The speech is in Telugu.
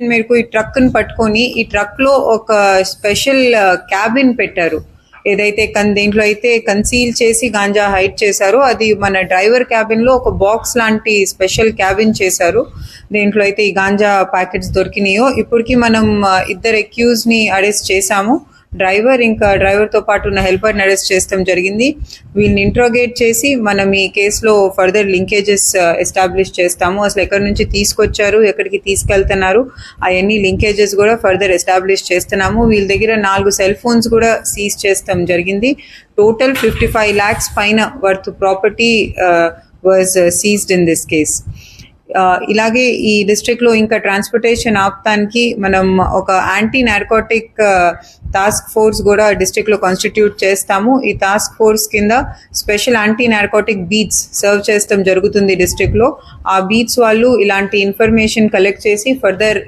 మేరకు ఈ ట్రక్‌ని పట్టుకొని, ఈ ట్రక్‌లో ఒక స్పెషల్ క్యాబిన్ పెట్టారు. ఏదైతే దేంట్లో అయితే కన్సీల్ చేసి గాంజా హైడ్ చేశారో, అది మన డ్రైవర్ క్యాబిన్‌లో ఒక బాక్స్ లాంటి స్పెషల్ క్యాబిన్ చేశారు. దేంట్లో అయితే ఈ గాంజా ప్యాకెట్స్ దొరికినాయో, ఇప్పటికి మనం ఇద్దరు అక్యూజ్‌ని అరెస్ట్ చేశాము. డ్రైవర్తో పాటు ఉన్న హెల్పర్ని అరెస్ట్ చేయడం జరిగింది. వీళ్ళని ఇంట్రోగేట్ చేసి మనం ఈ కేసులో ఫర్దర్ లింకేజెస్ ఎస్టాబ్లిష్ చేస్తాము. అసలు ఎక్కడి నుంచి తీసుకొచ్చారు, ఎక్కడికి తీసుకెళ్తున్నారు, అవన్నీ లింకేజెస్ కూడా ఫర్దర్ ఎస్టాబ్లిష్ చేస్తున్నాము. వీళ్ళ దగ్గర 4 సెల్ ఫోన్స్ కూడా సీజ్ చేస్తాం జరిగింది. టోటల్ 55 lakhs పైన worth property was seized in this case. ఇలాగే ఈ డిస్ట్రిక్ట్లో ఇంకా ట్రాన్స్పోర్టేషన్ ఆపటానికి మనం ఒక యాంటీ నార్కోటిక్ టాస్క్ ఫోర్స్ కూడా డిస్ట్రిక్ట్లో కాన్స్టిట్యూట్ చేస్తాము. ఈ టాస్క్ ఫోర్స్ కింద special anti narcotic beats serve చేస్తాం జరుగుతుంది డిస్ట్రిక్ట్లో. ఆ బీట్స్ వాళ్ళు ఇలాంటి ఇన్ఫర్మేషన్ కలెక్ట్ చేసి ఫర్దర్